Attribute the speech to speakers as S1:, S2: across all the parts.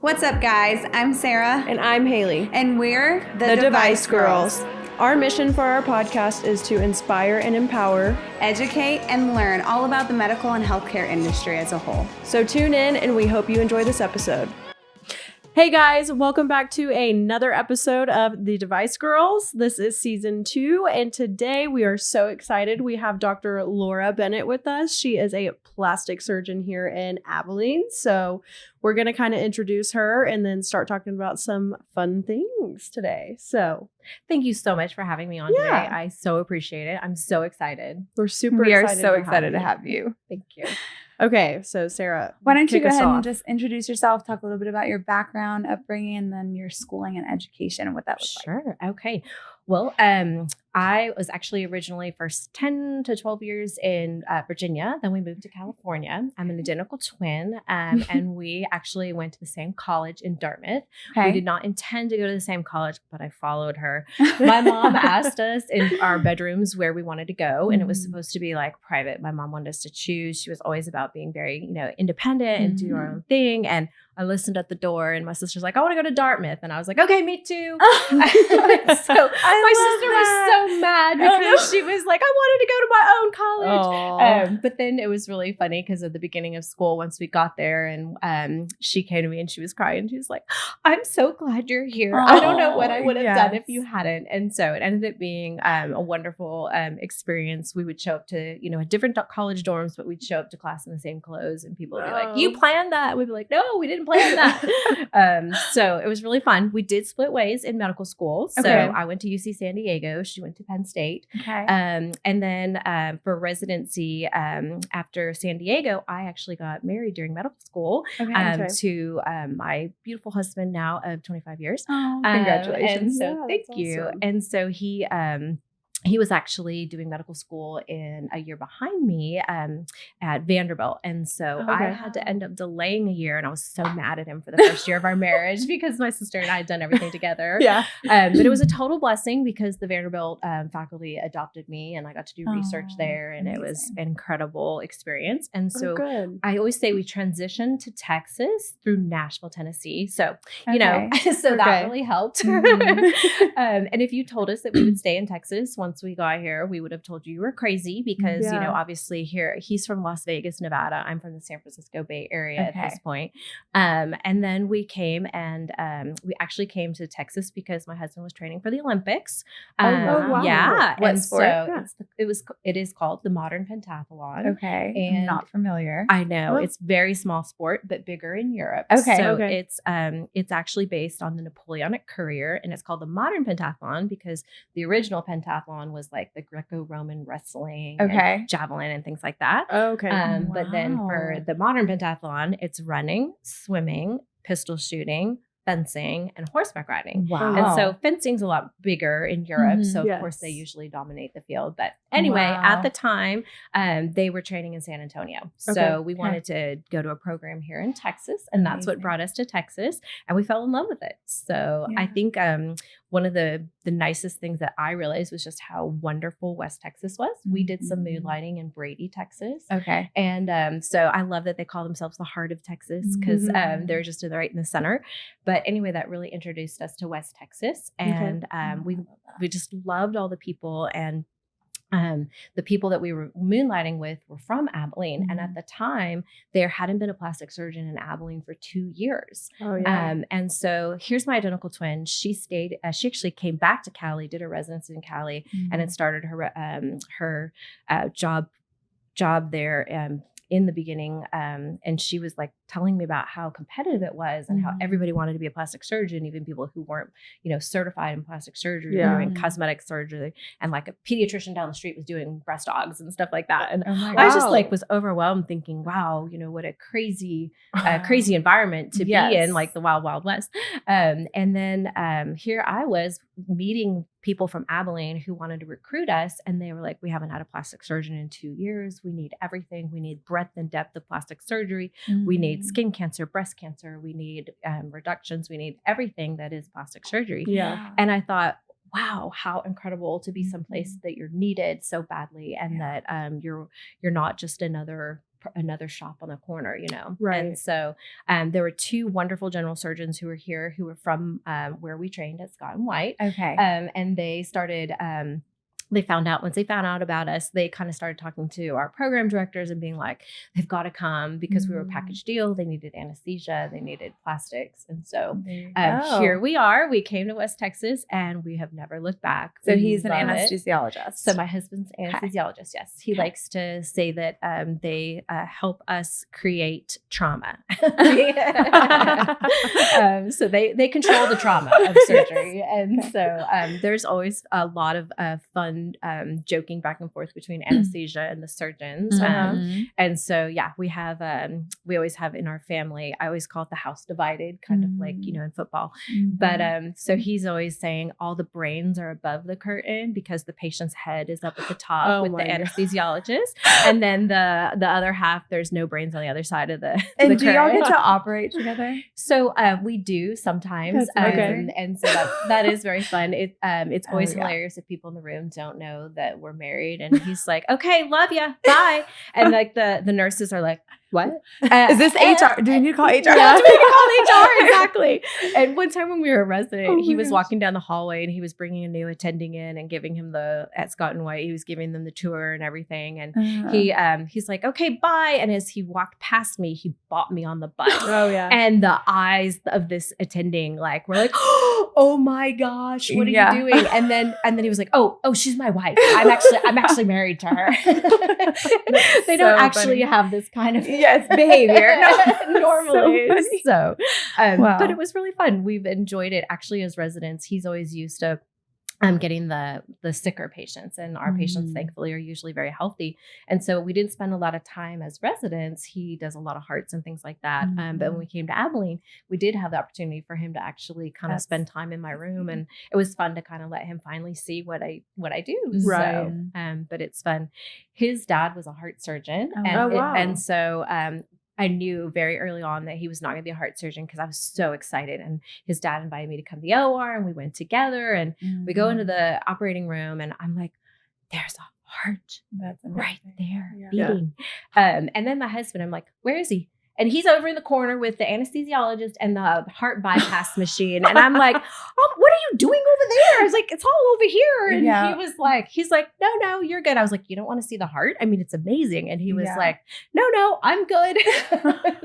S1: What's up, guys? I'm Sarah.
S2: And I'm Haley.
S1: And we're
S2: the Device Girls. Our mission for our podcast is to inspire and empower,
S1: educate, and learn all about the medical and healthcare industry as a whole.
S2: So tune in, and we hope you enjoy this episode. Hey guys, welcome back to another episode of The Device Girls. This is season 2, and today we are so excited. We have Dr. Laura Bennett with us. She is a plastic surgeon here in Abilene. So we're going to kind of introduce her and then start talking about some fun things today. So
S3: thank you so much for having me on today. I so appreciate it. I'm so excited.
S2: We're super
S1: We
S2: excited.
S1: are so excited to have you.
S3: Thank you.
S2: Okay, so Sarah,
S1: why don't you
S2: kick
S1: go
S2: us
S1: ahead
S2: off.
S1: and just introduce yourself, talk a little bit about your background, upbringing, and then your schooling and education and what that was like.
S3: Sure. Okay. Well, I was actually originally first 10 to 12 years in Virginia. Then we moved to California. I'm an identical twin. And we actually went to the same college in Dartmouth.
S1: Okay.
S3: We did not intend to go to the same college, but I followed her. My mom asked us in our bedrooms where we wanted to go. And it was supposed to be like private. My mom wanted us to choose. She was always about being very, independent and do our own thing. And I listened at the door and my sister's like, I want to go to Dartmouth. And I was like, okay, me too. So my sister was so mad because she was like, I wanted to go to my own college. But then it was really funny because at the beginning of school, once we got there and she came to me and she was crying. She was like, I'm so glad you're here. I don't know what I would have done if you hadn't. And so it ended up being a wonderful experience. We would show up to, at different college dorms, but we'd show up to class in the same clothes and people would be like, you planned that? We'd be like, no, we didn't plan that. So it was really fun. We did split ways in medical school. So I went to UC San Diego. She went to Penn State.
S1: Okay.
S3: And then for residency after San Diego, I actually got married during medical school to my beautiful husband now of 25 years.
S1: Oh, congratulations.
S3: And so thank
S2: that's
S3: you.
S2: awesome.
S3: And so he was actually doing medical school in a year behind me at Vanderbilt. And so I had to end up delaying a year. And I was so mad at him for the first year of our marriage because my sister and I had done everything together. But it was a total blessing because the Vanderbilt faculty adopted me and I got to do research there. And it was an incredible experience. And so I always say we transitioned to Texas through Nashville, Tennessee. So, that really helped. And if you told us that we would stay in Texas once we got here, we would have told you were crazy because, obviously here, he's from Las Vegas, Nevada. I'm from the San Francisco Bay Area at this point. And then we came and we actually came to Texas because my husband was training for the Olympics.
S1: Wow.
S3: Yeah.
S1: What
S3: and
S1: sport?
S3: So it is called the modern pentathlon.
S1: Okay.
S3: And
S1: I'm not familiar.
S3: I know it's very small sport, but bigger in Europe. It's actually based on the Napoleonic career and it's called the modern pentathlon because the original pentathlon was like the Greco-Roman wrestling, and javelin and things like that. But then for the modern pentathlon, it's running, swimming, pistol shooting, fencing, and horseback riding.
S1: Wow.
S3: And so fencing's a lot bigger in Europe. So of course they usually dominate the field. But anyway, at the time, they were training in San Antonio. So we wanted to go to a program here in Texas. And that's what brought us to Texas. And we fell in love with it. So I think one of the nicest things that I realized was just how wonderful West Texas was. We did some moonlighting in Brady, Texas. And so I love that they call themselves the heart of Texas because they're just right in the center. But anyway, that really introduced us to West Texas. And we just loved all the people and the people that we were moonlighting with were from Abilene. And at the time, there hadn't been a plastic surgeon in Abilene for 2 years. And so here's my identical twin. She stayed, she actually came back to Cali, did her residency in Cali, and had started her job there in the beginning. And she was like telling me about how competitive it was and how everybody wanted to be a plastic surgeon, even people who weren't, certified in plastic surgery, doing cosmetic surgery. And like a pediatrician down the street was doing breast augs and stuff like that. And I just was overwhelmed thinking, wow, what a crazy environment to be in, like the wild, wild west. And then here I was meeting people from Abilene who wanted to recruit us. And they were like, we haven't had a plastic surgeon in 2 years. We need everything. We need breadth and depth of plastic surgery. We need skin cancer, breast cancer. We need reductions. We need everything that is plastic surgery. And I thought, wow, how incredible to be someplace that you're needed so badly. And that you're not just another another shop on the corner, you know?
S2: Right.
S3: And so there were 2 wonderful general surgeons who were here, who were from where we trained at Scott and White.
S1: Okay.
S3: And they started, once they found out about us, they kind of started talking to our program directors and being like, they've got to come because we were a package deal. They needed anesthesia, they needed plastics. And so here we are. We came to West Texas and we have never looked back.
S1: So he's an anesthesiologist.
S3: So my husband's anesthesiologist. Yes. He likes to say that they help us create trauma. So they control the trauma of surgery. And so there's always a lot of fun joking back and forth between anesthesia and the surgeons. And so, we always have in our family, I always call it the house divided, kind of like, you know, in football. But so he's always saying all the brains are above the curtain because the patient's head is up at the top with the anesthesiologist. And then the other half, there's no brains on the other side of the
S1: And
S3: the
S1: do y'all
S3: curtain.
S1: get to operate together?
S3: So we do sometimes. And so that is very fun. It's always hilarious if people in the room don't know that we're married, and he's like, okay, love you, bye. And like the nurses are like, what?
S1: Is this HR? Do we need to call HR?
S3: Yeah, do we need to call HR? Exactly. And one time when we were a resident, he was
S1: gosh.
S3: walking down the hallway and he was bringing a new attending in and giving him at Scott and White, he was giving them the tour and everything. And he's like, okay, bye. And as he walked past me, he bought me on the butt.
S2: Oh yeah.
S3: And the eyes of this attending were like, oh my gosh, what are you doing? And then he was like, oh, she's my wife. I'm actually married to her. They don't actually have this kind of behavior normally. So but it was really fun. We've enjoyed it actually as residents. He's always used to getting the sicker patients, and our patients thankfully are usually very healthy. And so we didn't spend a lot of time as residents. He does a lot of hearts and things like that. But when we came to Abilene, we did have the opportunity for him to actually kind of spend time in my room, and it was fun to kind of let him finally see what I do.
S2: Right.
S3: So, but it's fun. His dad was a heart surgeon,
S2: wow.
S3: And so I knew very early on that he was not going to be a heart surgeon because I was so excited. And his dad invited me to come to the OR, and we went together, and we go into the operating room, and I'm like, there's a heart right there beating. And then my husband, I'm like, where is he? And he's over in the corner with the anesthesiologist and the heart bypass machine. And I'm like, what are you doing over there? I was like, it's all over here. And he's like, no, you're good. I was like, you don't want to see the heart? I mean, it's amazing. And he was like, no, I'm good.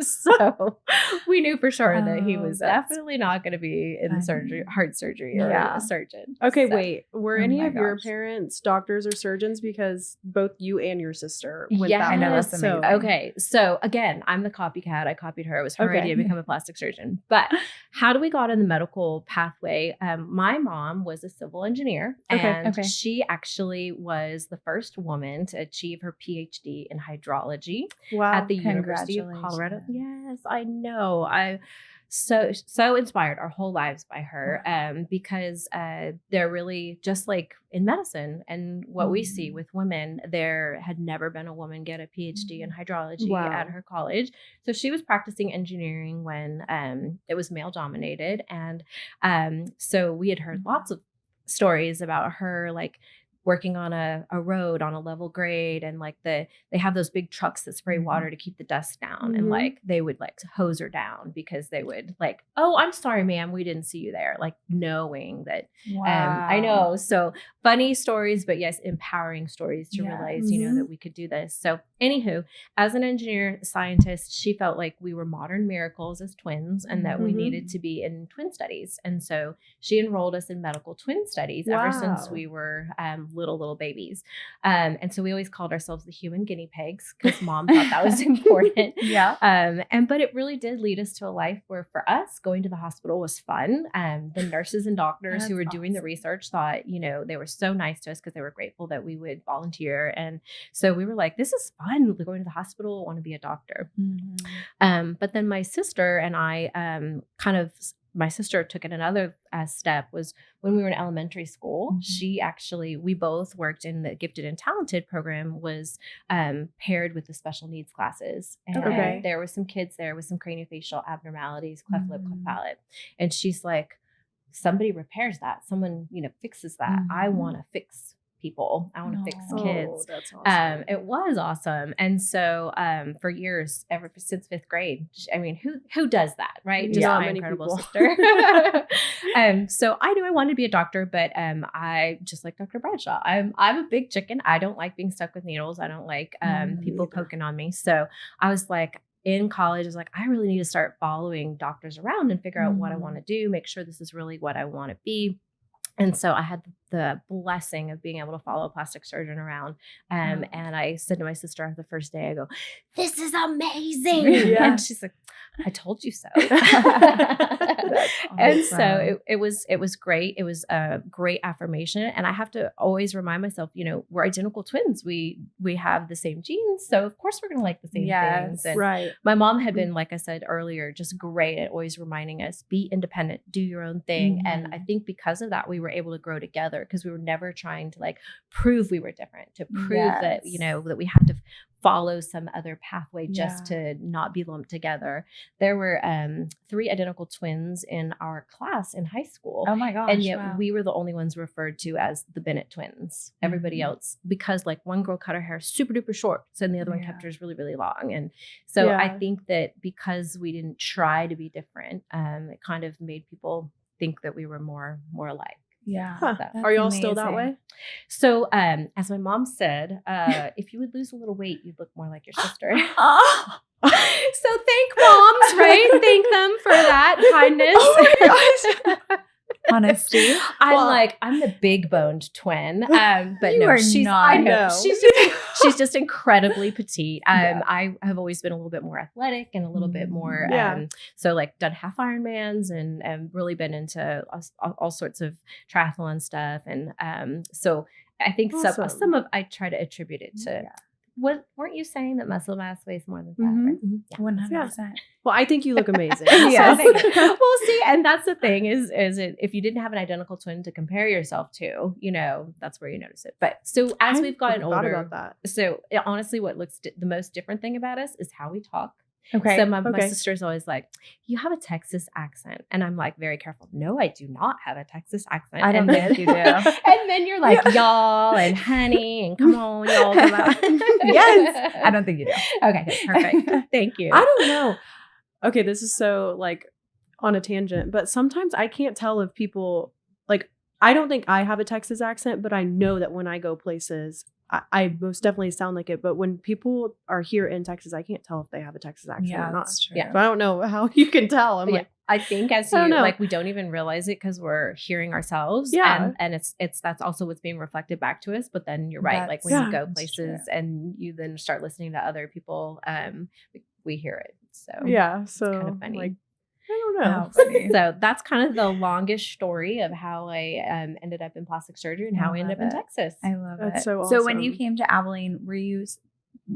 S3: So we knew for sure that he was definitely not going to be in heart surgery or a surgeon.
S2: Okay, wait. Were any of your parents doctors or surgeons? Because both you and your sister went that
S1: I know,
S2: way.
S1: that's amazing.
S3: Okay, so again, I'm the copycat. I copied her. It was her idea to become a plastic surgeon. But how do we got in the medical pathway? My mom was a civil engineer, and she actually was the first woman to achieve her PhD in hydrology at the University of Colorado. Yes, I know. I so inspired our whole lives by her, because they're really just like in medicine and what we see with women. There had never been a woman get a PhD in hydrology at her college. So she was practicing engineering when it was male dominated. And so we had heard lots of stories about her, like working on a road on a level grade, and like they have those big trucks that spray water to keep the dust down, and like they would like hose her down because they would like, oh, I'm sorry, ma'am, we didn't see you there, like knowing that. I know. So funny stories, but yes, empowering stories to realize, you know, that we could do this. So anywho, as an engineer scientist, she felt like we were modern miracles as twins, and that we needed to be in twin studies. And so she enrolled us in medical twin studies ever since we were little babies. And so we always called ourselves the human guinea pigs because mom thought that was important. But it really did lead us to a life where for us going to the hospital was fun. The nurses and doctors who were doing the research thought, you know, they were so nice to us because they were grateful that we would volunteer. And so we were like, this is fun. We're going to the hospital. I want to be a doctor. But then my sister and I my sister took it another step, was when we were in elementary school. We both worked in the gifted and talented program, was paired with the special needs classes. And there were some kids there with some craniofacial abnormalities, cleft lip, cleft palate. And she's like, somebody repairs that. Someone, you know, fixes that. I want to fix people. I want to fix
S1: Oh,
S3: kids.
S2: That's awesome.
S3: It was awesome. And so for years, ever since 5th grade, I mean, who does that, right? Just
S2: Not
S3: my
S2: many
S3: incredible
S2: people.
S3: sister. So I knew I wanted to be a doctor, but I just like Dr. Bradshaw. I'm a big chicken. I don't like being stuck with needles. I don't like people
S2: either.
S3: poking on me. So I was like, in college, I was like, I really need to start following doctors around and figure out what I want to do, make sure this is really what I want to be. And so I had the blessing of being able to follow a plastic surgeon around. And I said to my sister the first day, I go, "This is amazing."
S2: Yeah.
S3: And she's like, "I told you so."
S1: That's
S3: And
S1: awesome.
S3: so it was great. It was a great affirmation. And I have to always remind myself, we're identical twins. We have the same genes. So of course we're going to like the same things. And
S2: Right.
S3: my mom had been, like I said earlier, just great at always reminding us, be independent, do your own thing. And I think because of that, we were able to grow together because we were never trying to like prove we were different, to prove that, that we had to follow some other pathway just to not be lumped together. There were 3 identical twins in our class in high school.
S1: Oh my gosh.
S3: And yet we were the only ones referred to as the Bennett twins. Everybody else, because like one girl cut her hair super duper short, so and the other one kept hers really, really long. And so I think that because we didn't try to be different, it kind of made people think that we were more alike.
S1: Yeah.
S2: Huh.
S3: So,
S2: Are y'all still that way?
S3: So as my mom said, if you would lose a little weight, you'd look more like your sister.
S1: Oh.
S3: So thank moms, right? Thank them for that kindness.
S1: Oh my gosh. Honesty.
S3: I'm the big boned twin. But
S1: You
S3: no,
S1: are
S3: she's
S1: not.
S3: I know.
S2: No.
S3: She's just incredibly petite. I have always been a little bit more athletic and a little bit more so like done half Ironmans and really been into all sorts of triathlon stuff. And so I think some of I try to attribute it to weren't you saying that muscle mass weighs more than fat? Right?
S1: 100%.
S2: Well, I think you look amazing.
S1: Yes.
S3: Well, see, and that's the thing is it if you didn't have an identical twin to compare yourself to, that's where you notice it. But so as we've gotten older,
S2: about that.
S3: so honestly, what looks the most different thing about us is how we talk.
S1: Okay.
S3: So my sister's always like, "You have a Texas accent," and I'm like very careful. No, I do not have a Texas accent.
S1: I don't think you do.
S3: And then you're like, "Y'all," and "honey," and "come on, y'all." Come out.
S1: Yes. I don't think you do.
S3: Okay, perfect. Thank you.
S2: I don't know. Okay, this is so like on a tangent, but sometimes I can't tell if people like, I don't think I have a Texas accent, but I know that when I go places, I most definitely sound like it. But when people are here in Texas, I can't tell if they have a Texas accent or not.
S1: That's true.
S3: Yeah.
S2: So I don't know how you can tell. I'm like,
S3: I think as you like, we don't even realize it because we're hearing ourselves.
S2: Yeah.
S3: And it's that's also what's being reflected back to us. But then you're right. Like when you go places and you then start listening to other people, we hear it. So
S2: yeah.
S3: it's
S2: So
S3: kind of funny.
S2: like, I don't know.
S3: So that's kind of the longest story of how I ended up in plastic surgery and how I ended up in Texas.
S1: I love it.
S2: That's so awesome.
S1: So when you came to Abilene,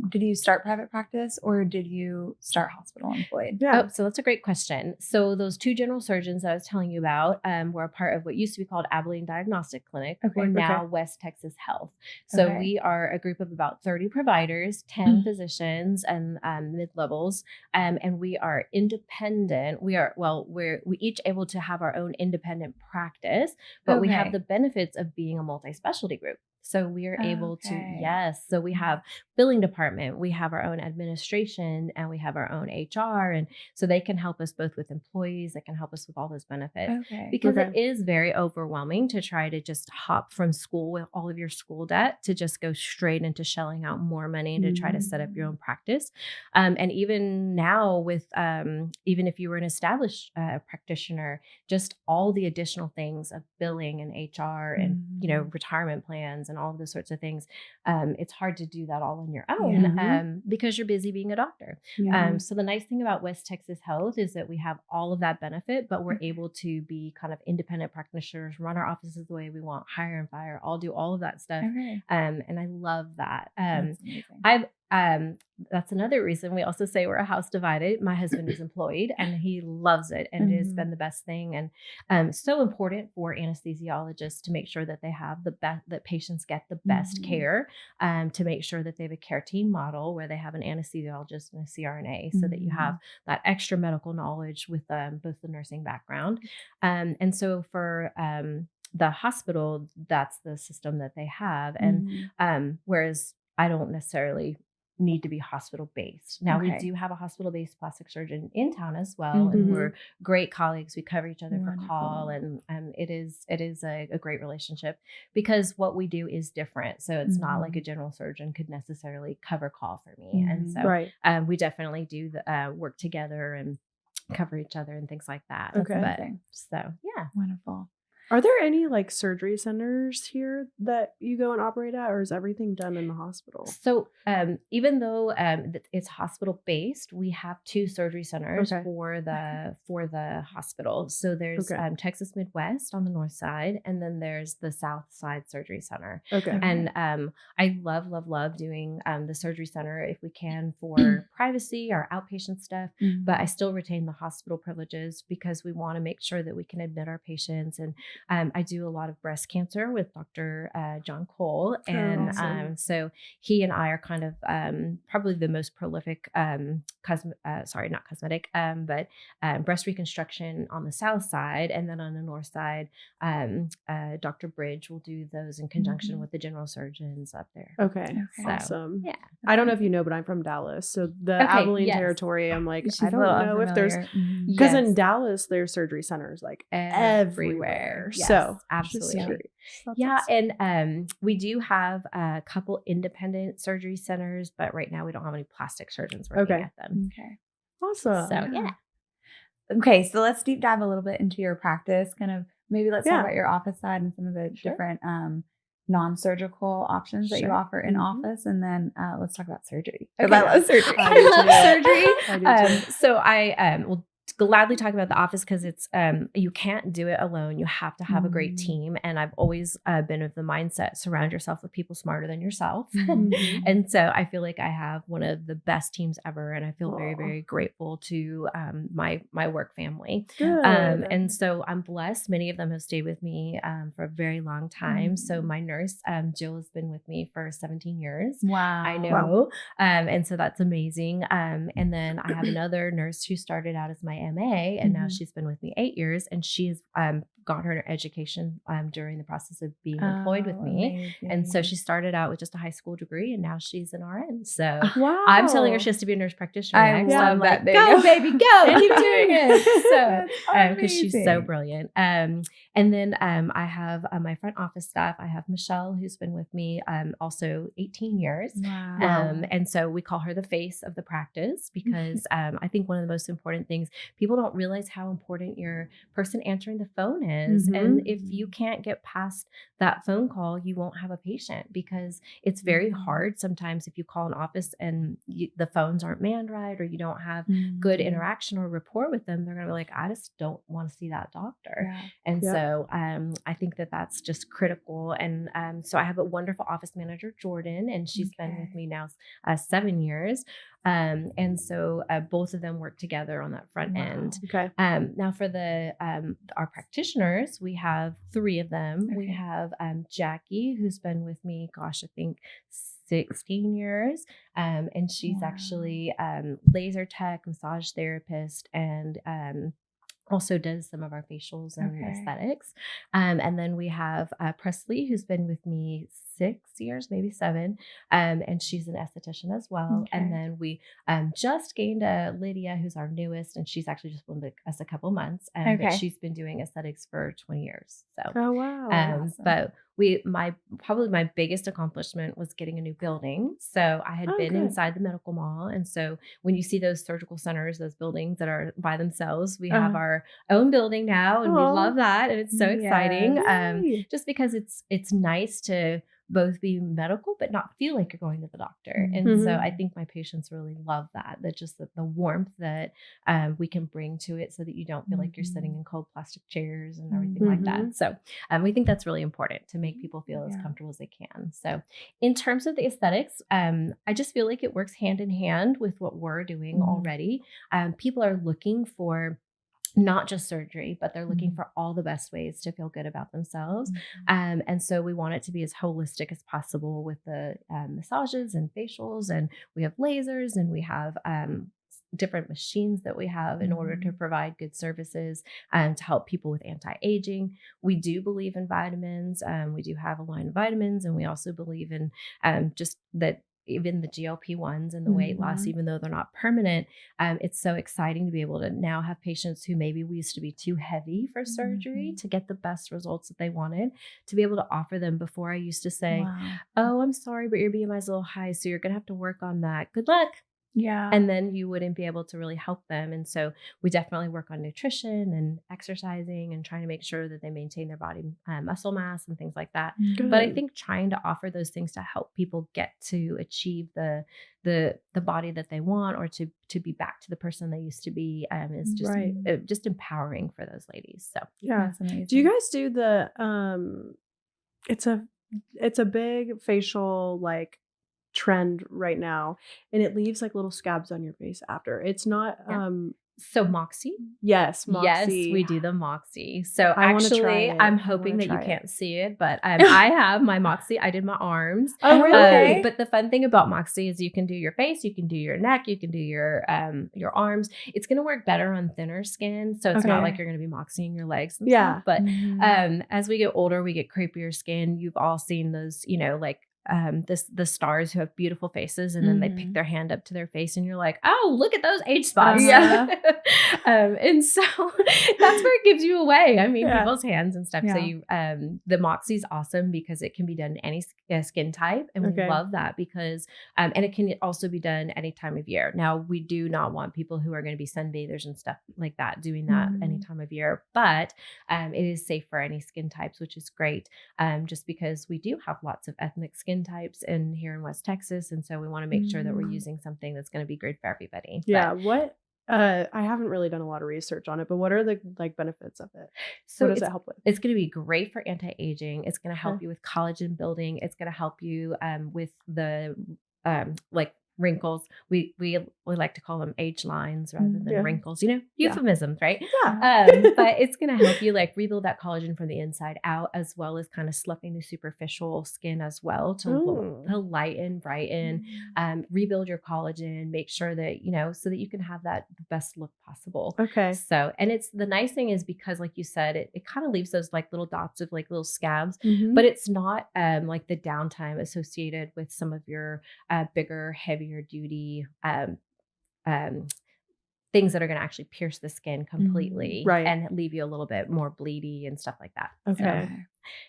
S1: did you start private practice or did you start hospital employed?
S2: Yeah.
S3: Oh, so that's a great question. So those 2 general surgeons I was telling you about were a part of what used to be called Abilene Diagnostic Clinic. We're now West Texas Health. So we are a group of about 30 providers, 10 physicians and mid-levels. And we are independent. We're each able to have our own independent practice, but we have the benefits of being a multi-specialty group. So we are able to, so we have billing department, we have our own administration, and we have our own HR. And so they can help us both with employees, they can help us with all those benefits. Because it is very overwhelming to try to just hop from school with all of your school debt to just go straight into shelling out more money to try to set up your own practice. And even now with, even if you were an established practitioner, just all the additional things of billing and HR and, retirement plans and all of those sorts of things. It's hard to do that all on your own because you're busy being a doctor. So the nice thing about West Texas Health is that we have all of that benefit, but we're able to be kind of independent practitioners, run our offices the way we want, hire and fire, do all of that stuff. And I love that. That's another reason we also say we're a house divided. My husband is employed and he loves it, and it has been the best thing. And so important for anesthesiologists to make sure that they have the best, that patients get the best care, to make sure that they have a care team model where they have an anesthesiologist and a CRNA, so that you have that extra medical knowledge with both the nursing background. And so for the hospital, that's the system that they have. And whereas I don't necessarily need to be hospital based. Now we do have a hospital based plastic surgeon in town as well, and we're great colleagues. We cover each other for call, and it is a great relationship because what we do is different. So it's not like a general surgeon could necessarily cover call for me, and so we definitely do the work together and cover each other and things like that. So yeah,
S1: wonderful.
S2: Are there any like surgery centers here that you go and operate at, or is everything done in the hospital?
S3: So even though it's hospital based, we have 2 surgery centers for the hospital. So there's Texas Midwest on the north side, and then there's the South Side Surgery Center. And I love doing the surgery center if we can for privacy or outpatient stuff, but I still retain the hospital privileges because we want to make sure that we can admit our patients. And I do a lot of breast cancer with Dr. John Cole. And so he and I are kind of probably the most prolific, breast reconstruction on the south side. And then on the north side, Dr. Bridge will do those in conjunction with the general surgeons up there.
S2: So, awesome. Yeah. I don't know if you know, but I'm from Dallas. So the Abilene territory, I'm like, I don't know if there's, because in Dallas, there's surgery centers like everywhere.
S3: Yes,
S2: so
S3: absolutely. Yeah. And we do have a couple independent surgery centers, but right now we don't have any plastic surgeons working at them.
S2: Awesome.
S3: So yeah.
S1: Okay. So let's deep dive a little bit into your practice. Kind of maybe let's talk about your office side and some of the different non-surgical options that you offer in office. And then let's talk about surgery. Because I love surgery.
S3: I love surgery. So I will gladly talk about the office because it's you can't do it alone. You have to have a great team, and I've always been of the mindset: surround yourself with people smarter than yourself. And so I feel like I have one of the best teams ever, and I feel very, very grateful to my work family. And so I'm blessed. Many of them have stayed with me for a very long time. So my nurse Jill has been with me for 17 years.
S1: Wow,
S3: I know. And so that's amazing. And then I have another nurse who started out as my MA, and now she's been with me 8 years, and she's got her education during the process of being employed with me. Amazing. And so she started out with just a high school degree, and now she's an RN. So I'm telling her she has to be a nurse practitioner next.
S1: I love that.
S3: Like, go, baby, go. Keep doing it. So because she's so brilliant. And then I have my front office staff. I have Michelle, who's been with me also 18 years.
S1: Wow.
S3: And so we call her the face of the practice because I think one of the most important things, people don't realize how important your person answering the phone is. And if you can't get past that phone call, you won't have a patient, because it's very hard sometimes if you call an office and the phones aren't manned right, or you don't have good interaction or rapport with them. They're going to be like, I just don't want to see that doctor. And so I think that that's just critical. And so I have a wonderful office manager, Jordan, and she's been with me now 7 years. And so both of them work together on that front end. Now for the our practitioners, we have 3 of them. We have Jackie, who's been with me, I think 16 years. And she's actually laser tech, massage therapist, and also does some of our facials and aesthetics. And then we have Presley, who's been with me 6 years, maybe 7. And she's an esthetician as well. And then we just gained Lydia, who's our newest, and she's actually just been with us a couple months. But she's been doing aesthetics for 20 years. So,
S2: awesome.
S3: But probably my biggest accomplishment was getting a new building. So I had been inside the medical mall. And so when you see those surgical centers, those buildings that are by themselves, we have our own building now, and we love that. And it's so exciting. Just because it's nice to both be medical, but not feel like you're going to the doctor. And so I think my patients really love that just the warmth that we can bring to it, so that you don't feel like you're sitting in cold plastic chairs and everything like that. So we think that's really important to make people feel as comfortable as they can. So in terms of the aesthetics, I just feel like it works hand in hand with what we're doing already. People are looking for not just surgery, but they're looking for all the best ways to feel good about themselves. And so we want it to be as holistic as possible with the massages and facials, and we have lasers, and we have different machines that we have in order to provide good services to help people with anti-aging. We do believe in vitamins. We do have a line of vitamins, and we also believe in just that even the GLP-1s and the weight loss, even though they're not permanent, it's so exciting to be able to now have patients who maybe we used to be too heavy for surgery to get the best results that they wanted, to be able to offer them. Before I used to say, oh, I'm sorry, but your BMI is a little high, so you're going to have to work on that. Good luck.
S2: Yeah.
S3: And then you wouldn't be able to really help them. And so we definitely work on nutrition and exercising and trying to make sure that they maintain their body muscle mass and things like that.
S2: Good.
S3: But I think trying to offer those things to help people get to achieve the body that they want, or to be back to the person they used to be, is just empowering for those ladies. So
S2: yeah.
S1: That's amazing.
S2: Do you guys do the it's a big facial like trend right now, and it leaves like little scabs on your face after. It's not
S3: so Moxie?
S2: Yes, Moxie.
S3: Yes, we do the Moxie. So
S2: I
S3: actually, I'm hoping that you can't see it, but I have my Moxie. I did my arms.
S2: Oh, really?
S3: But the fun thing about Moxie is you can do your face, you can do your neck, you can do your arms. It's going to work better on thinner skin, so it's not like you're going to be Moxieing your legs and stuff. But as we get older, we get creepier skin. You've all seen those, like the stars who have beautiful faces, and then they pick their hand up to their face, and you're like, oh, look at those age spots. And so that's where it gives you away. I mean, people's hands and stuff. So the Moxie's awesome because it can be done any skin type, and we love that because and it can also be done any time of year. Now, we do not want people who are going to be sunbathers and stuff like that doing that any time of year, but it is safe for any skin types, which is great, just because we do have lots of ethnic skin types in here in West Texas, and so we want to make sure that we're using something that's going to be great for everybody.
S2: What I haven't really done a lot of research on it, but what are the benefits of it?
S3: So
S2: what does it help with?
S3: It's going to be great for anti-aging. It's going to help you with collagen building. It's going to help you with the wrinkles. We like to call them age lines rather than wrinkles, euphemisms, right? But it's going to help you rebuild that collagen from the inside out, as well as kind of sloughing the superficial skin as well to lighten, brighten, rebuild your collagen, make sure that, so that you can have that best look possible.
S2: Okay.
S3: So, and it's the nice thing is because like you said, it kind of leaves those little dots of little scabs, but it's not like the downtime associated with some of your bigger, heavier duty things that are going to actually pierce the skin completely and leave you a little bit more bleedy and stuff like that.
S2: Okay. So.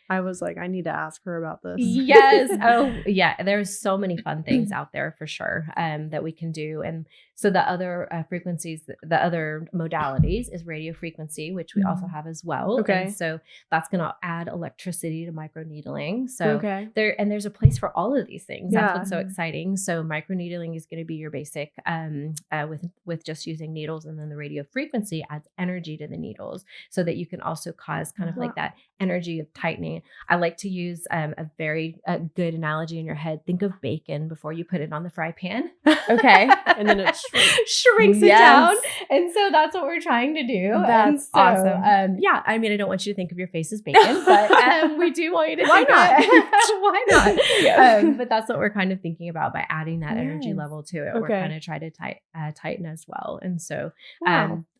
S2: I was like, I need to ask her about this.
S3: Yes. Oh, yeah. There's so many fun things out there for sure that we can do. And so the other frequencies, the other modalities is radio frequency, which we also have as well.
S2: Okay.
S3: And so that's going to add electricity to microneedling. So there's a place for all of these things. That's what's so exciting. So microneedling is going to be your basic with just using needles, and then the radio frequency adds energy to the needles so that you can also cause kind of like that energy of tightening. I like to use a very good analogy in your head. Think of bacon before you put it on the fry pan.
S1: Okay.
S2: And then it
S3: shrinks it down. And so that's what we're trying to do.
S1: That's awesome.
S3: I mean, I don't want you to think of your face as bacon, but we do want you to think
S2: not?
S3: Why not? Yes. But that's what we're kind of thinking about by adding that energy level to it. We're kind of trying to tighten as well. And so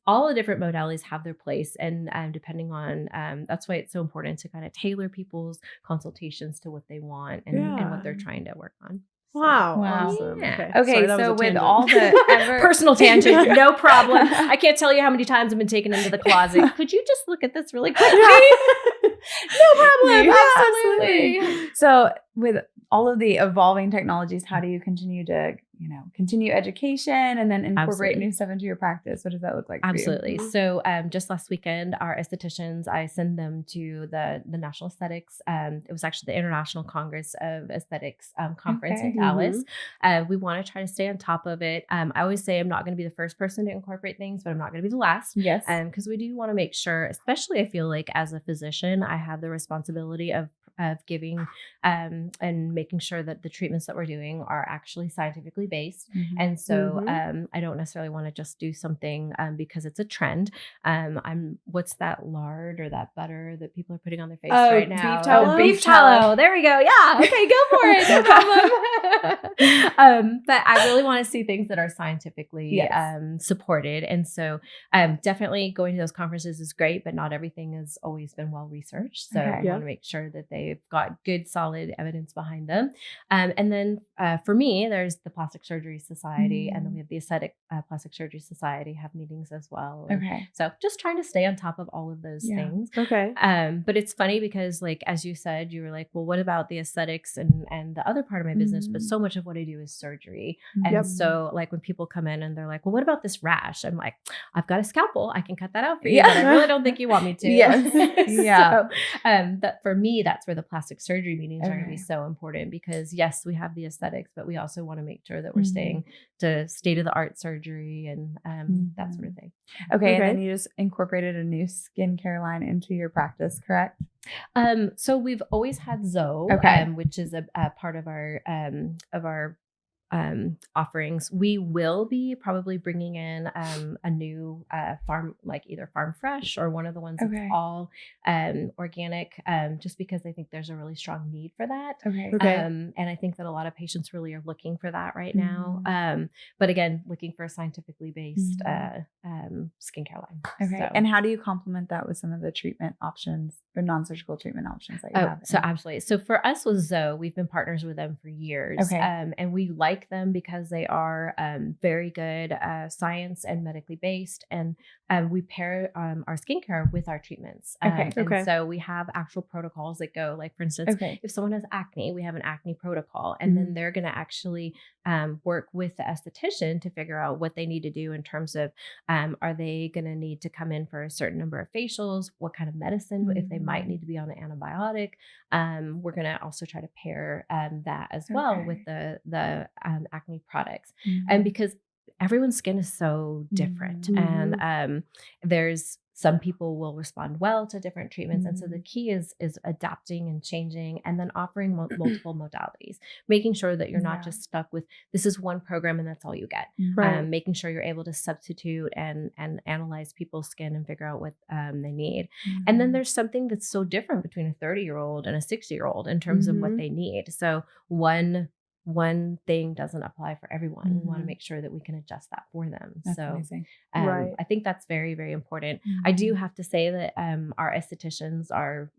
S3: all the different modalities have their place, and depending on that's why it's so important to kind of tailor people's consultations to what they want and what they're trying to work on.
S2: Wow.
S3: Awesome.
S2: Yeah.
S1: Okay.
S2: Sorry,
S1: so with all the
S3: personal tangent, no problem. I can't tell you how many times I've been taken into the closet. Could you just look at this really quickly? No problem.
S1: Yeah,
S3: Absolutely.
S1: So with all of the evolving technologies, how do you continue to, continue education and then incorporate new stuff into your practice? What does that look like for
S3: Absolutely.
S1: you?
S3: So just last weekend, our estheticians, I send them to the National Aesthetics. It was actually the International Congress of Aesthetics conference in Dallas. We want to try to stay on top of it. I always say I'm not going to be the first person to incorporate things, but I'm not going to be the last.
S1: Yes.
S3: Because we do want to make sure, especially I feel like as a physician, I have the responsibility of of giving and making sure that the treatments that we're doing are actually scientifically based. And so I don't necessarily want to just do something because it's a trend. What's that lard or that butter that people are putting on their face right now?
S2: Beef tallow?
S3: Beef tallow. There we go. Yeah. Okay, go for it. No problem. But I really want to see things that are scientifically supported. And so definitely going to those conferences is great, but not everything has always been well researched. So we want to make sure that they've got good, solid evidence behind them. And then for me, there's the Plastic Surgery Society, and then we have the Aesthetic Plastic Surgery Society have meetings as well.
S1: Okay.
S3: So just trying to stay on top of all of those things.
S2: Okay.
S3: But it's funny because, like, as you said, you were like, well, what about the aesthetics and the other part of my business? But so much of what I do is surgery. And so, like, when people come in and they're like, well, what about this rash? I'm like, I've got a scalpel. I can cut that out for you, but I really don't think you want me to. So, that for me, that's where the plastic surgery meetings are going to be so important, because yes, we have the aesthetics, but we also want to make sure that we're staying to state of the art surgery and that sort of thing.
S1: Okay. And then you just incorporated a new skincare line into your practice, correct?
S3: So we've always had Zoe, which is a part of our offerings. We will be probably bringing in a new farm, like either Farm Fresh or one of the ones that's all organic, just because I think there's a really strong need for that. And I think that a lot of patients really are looking for that right now. But again, looking for a scientifically based skincare line. So.
S1: And how do you complement that with some of the treatment options or non-surgical treatment options that you have?
S3: So absolutely. So for us with Zoe, we've been partners with them for years. And we like them because they are very good science and medically based, and we pair our skincare with our treatments. And so we have actual protocols that go, like, for instance, if someone has acne, we have an acne protocol, and then they're going to actually work with the esthetician to figure out what they need to do in terms of are they going to need to come in for a certain number of facials, what kind of medicine, if they might need to be on an antibiotic. We're going to also try to pair that as well with the acne products. And because everyone's skin is so different, and there's some people will respond well to different treatments. And so the key is adapting and changing, and then offering multiple modalities, making sure that you're not just stuck with, this is one program and that's all you get. Making sure you're able to substitute and analyze people's skin and figure out what they need. And then there's something that's so different between a 30-year-old and a 60-year-old in terms of what they need. So one thing doesn't apply for everyone. We want to make sure that we can adjust that for them.
S1: That's
S3: so
S1: amazing.
S3: I think that's very, very important. I do have to say that our estheticians are,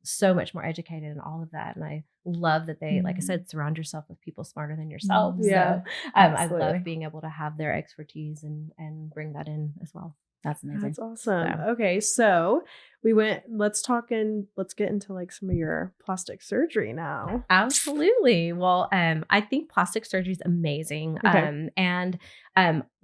S3: so much more educated in all of that. And I love that they, like I said, surround yourself with people smarter than yourself. So I love being able to have their expertise and bring that in as well.
S1: That's amazing.
S2: That's awesome. So. Okay. So let's get into like some of your plastic surgery now.
S3: Absolutely. Well, I think plastic surgery is amazing.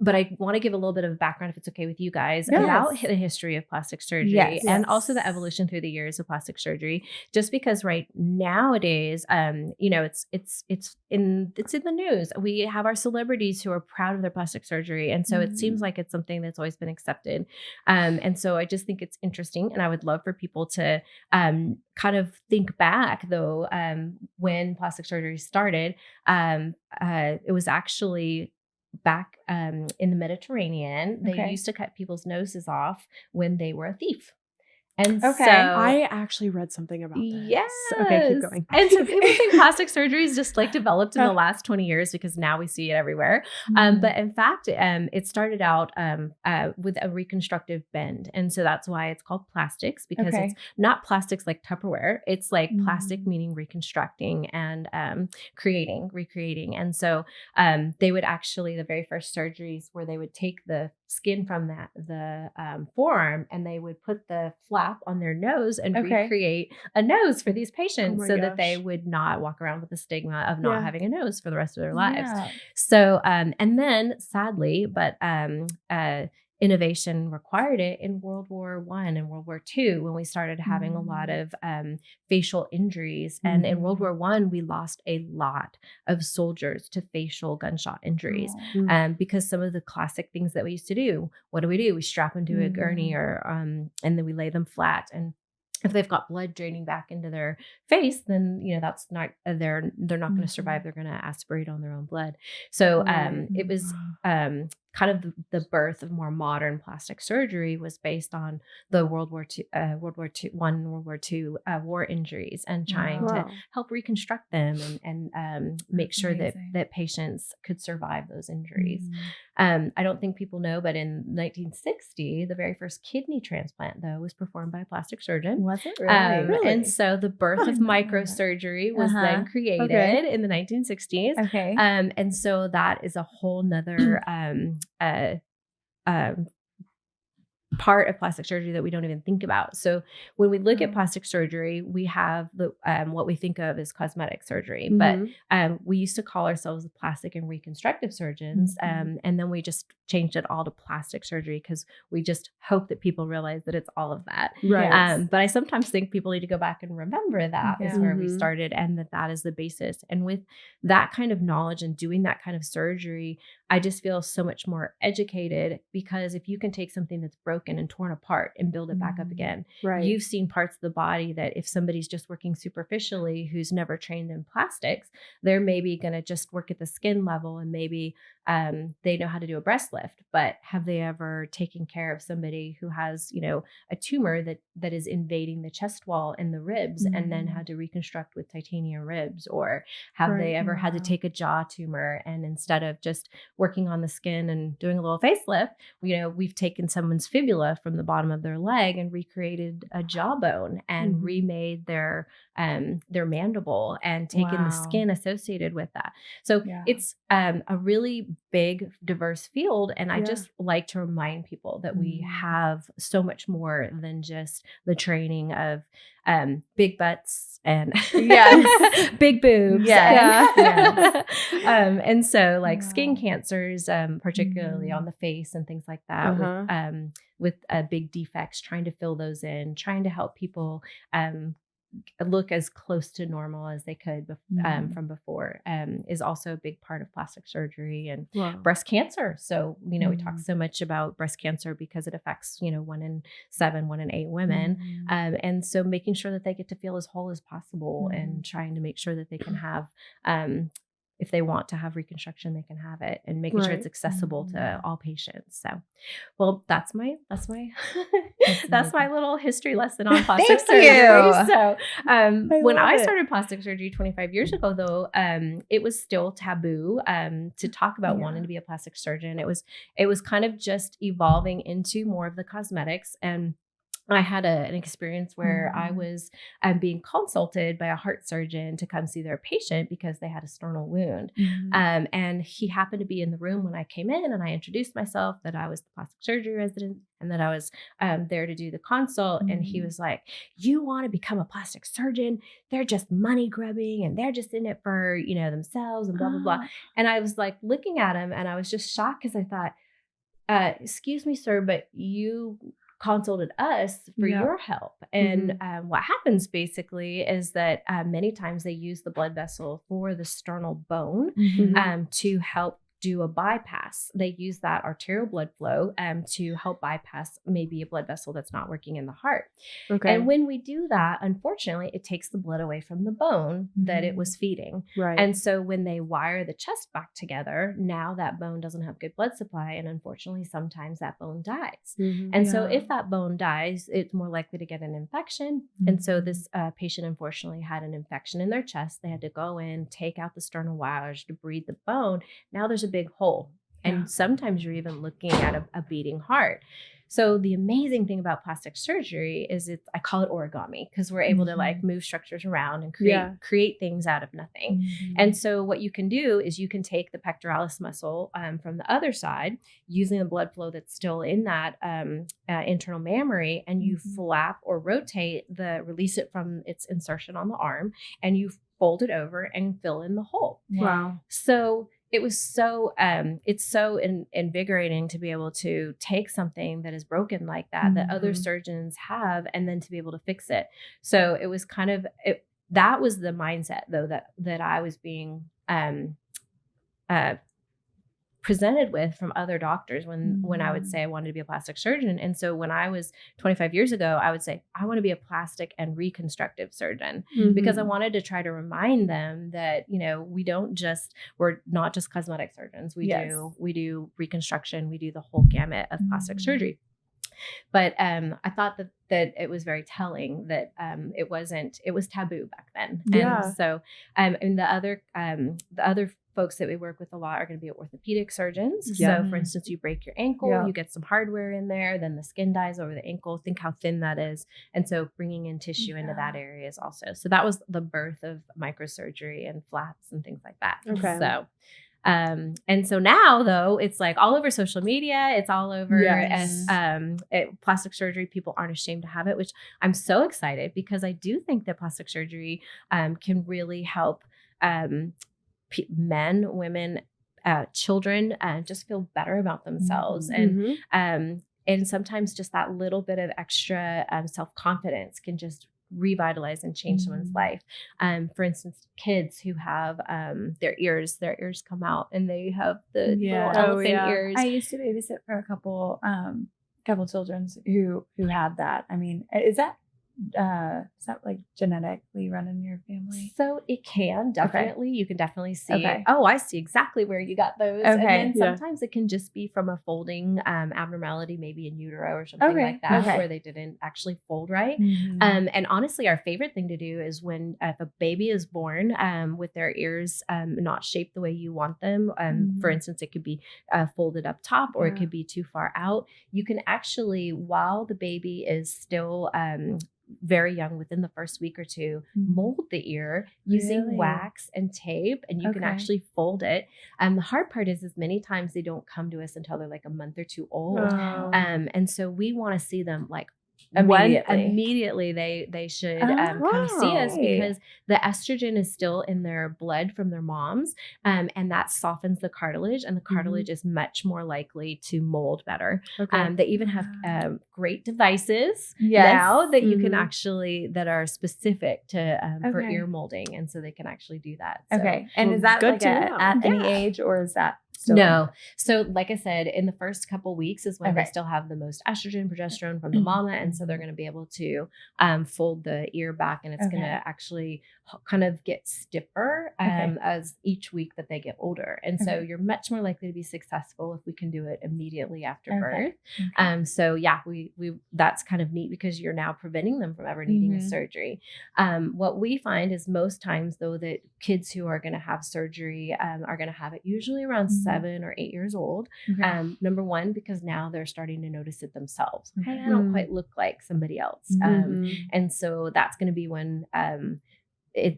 S3: But I want to give a little bit of background, if it's okay with you guys, about the history of plastic surgery and also the evolution through the years of plastic surgery. Just because right nowadays, it's in the news. We have our celebrities who are proud of their plastic surgery, and so it seems like it's something that's always been accepted. And so I just think it's interesting, and I would love for people to kind of think back, though, when plastic surgery started. It was actually back in the Mediterranean. They used to cut people's noses off when they were a thief. And so
S2: I actually read something about this.
S3: Yes.
S2: Okay, keep going.
S3: And so people think plastic surgery is just like developed in the last 20 years because now we see it everywhere. But in fact, it started out with a reconstructive bend. And so that's why it's called plastics, because it's not plastics like Tupperware. It's like plastic, meaning reconstructing and recreating. And so they would actually, the very first surgeries where they would take the skin from the forearm, and they would put the flap on their nose and recreate a nose for these patients that they would not walk around with the stigma of not having a nose for the rest of their lives. So, and then sadly, but innovation required it in World War I and World War II, when we started having a lot of facial injuries. And in World War I, we lost a lot of soldiers to facial gunshot injuries because some of the classic things that we used to do, what do? We strap them to a gurney or and then we lay them flat. And if they've got blood draining back into their face, then, that's not, they're not going to survive. They're going to aspirate on their own blood. So, it was, kind of the birth of more modern plastic surgery was based on the World War II war injuries, and trying to help reconstruct them and make sure that patients could survive those injuries. I don't think people know, but in 1960, the very first kidney transplant, though, was performed by a plastic surgeon.
S1: Was it really?
S3: And so the birth of microsurgery was then created in the 1960s.
S1: Okay.
S3: And so that is a whole nother part of plastic surgery that we don't even think about. So when we look at plastic surgery, we have the what we think of as cosmetic surgery, but we used to call ourselves the plastic and reconstructive surgeons, and then we just changed it all to plastic surgery because we just hope that people realize that it's all of that.
S2: Right.
S3: But I sometimes think people need to go back and remember that is where we started, and that is the basis. And with that kind of knowledge and doing that kind of surgery, I just feel so much more educated, because if you can take something that's broken and torn apart and build it back up again, you've seen parts of the body that if somebody's just working superficially who's never trained in plastics, they're maybe going to just work at the skin level, and maybe they know how to do a breast lift, but have they ever taken care of somebody who has, a tumor that is invading the chest wall and the ribs, and then had to reconstruct with titanium ribs? Or have they ever had to take a jaw tumor, and instead of just working on the skin and doing a little facelift, we've taken someone's fibula from the bottom of their leg and recreated a jawbone and remade their mandible and taken the skin associated with that. So it's a really big, diverse field. And I just like to remind people that we have so much more than just the training of big butts and big boobs. And so like skin cancers, particularly on the face and things like that, with big defects, trying to fill those in, trying to help people look as close to normal as they could from before, is also a big part of plastic surgery. And breast cancer. So, we talk so much about breast cancer because it affects, 1 in 7, 1 in 8 women. And so making sure that they get to feel as whole as possible, and trying to make sure that they can have, if they want to have reconstruction, they can have it, and making sure it's accessible to all patients. So, well, that's my that's my little history lesson on plastic surgery. So, when I started plastic surgery 25 years ago, though, it was still taboo to talk about wanting to be a plastic surgeon. It was kind of just evolving into more of the cosmetics. And I had an experience where I was being consulted by a heart surgeon to come see their patient because they had a sternal wound. And he happened to be in the room when I came in, and I introduced myself that I was the plastic surgery resident and that I was there to do the consult. And he was like, "You want to become a plastic surgeon? They're just money grubbing, and they're just in it for, themselves and blah, blah, blah." And I was like looking at him, and I was just shocked because I thought, "Excuse me, sir, but you consulted us for your help." And what happens basically is that many times they use the blood vessel for the sternal bone to help do a bypass. They use that arterial blood flow to help bypass maybe a blood vessel that's not working in the heart. And when we do that, unfortunately, it takes the blood away from the bone that it was feeding. And so when they wire the chest back together, now that bone doesn't have good blood supply. And unfortunately, sometimes that bone dies. And so if that bone dies, it's more likely to get an infection. And so this patient unfortunately had an infection in their chest. They had to go in, take out the sternal wires to breed the bone. Now there's a big hole. And sometimes you're even looking at a beating heart. So the amazing thing about plastic surgery is I call it origami, because we're able to like move structures around and create things out of nothing. And so what you can do is you can take the pectoralis muscle from the other side, using the blood flow that's still in that internal mammary, and you flap or rotate release it from its insertion on the arm, and you fold it over and fill in the hole. So it was so, it's so invigorating to be able to take something that is broken like that, that other surgeons have, and then to be able to fix it. So it was kind of, that was the mindset though, that I was being presented with from other doctors when I would say I wanted to be a plastic surgeon. And so when I was 25 years ago, I would say, I want to be a plastic and reconstructive surgeon because I wanted to try to remind them that, you know, we're not just cosmetic surgeons. We do reconstruction. We do the whole gamut of plastic surgery. But I thought that it was very telling that it was taboo back then.
S2: Yeah.
S3: And so and the other folks that we work with a lot are going to be orthopedic surgeons.
S2: Yeah.
S3: So for instance, you break your ankle, you get some hardware in there, then the skin dies over the ankle. Think how thin that is. And so bringing in tissue into that area is also. So that was the birth of microsurgery and flaps and things like that.
S2: Okay.
S3: So and so now though, it's like all over social media, it's all over plastic surgery. People aren't ashamed to have it, which I'm so excited because I do think that plastic surgery can really help men, women, children just feel better about themselves. And sometimes just that little bit of extra self-confidence can just revitalize and change someone's life. For instance, kids who have their ears come out and they have the little elephant ears.
S1: I used to babysit for a couple children who had that. I mean, is that like genetically run in your family?
S3: So it can definitely, you can definitely see.
S1: Okay.
S3: Oh, I see exactly where you got those.
S1: Okay.
S3: And then sometimes it can just be from a folding abnormality, maybe in utero or something like that, where they didn't actually fold right. And honestly, our favorite thing to do is when if a baby is born with their ears not shaped the way you want them. For instance, it could be folded up top or it could be too far out. You can actually, while the baby is still very young, within the first week or two, mold the ear using wax and tape, and you can actually fold it. The hard part is many times they don't come to us until they're like a month or two old. And so we want to see them like immediately they should come see us because the estrogen is still in their blood from their moms, and that softens the cartilage, and the cartilage is much more likely to mold better. They even have great devices now that you can actually that are specific to for ear molding, and so they can actually do that. So,
S1: and is that like at any age, or is that still?
S3: No. So like I said, in the first couple weeks is when they still have the most estrogen, progesterone from the mama. And so they're going to be able to fold the ear back, and it's going to actually kind of get stiffer as each week that they get older. And so you're much more likely to be successful if we can do it immediately after birth. So yeah, we that's kind of neat because you're now preventing them from ever needing a surgery. What we find is most times though that kids who are going to have surgery are going to have it usually around 7 or 8 years old. Number one, because now they're starting to notice it themselves. Hey, I don't quite look like somebody else. And so that's going to be when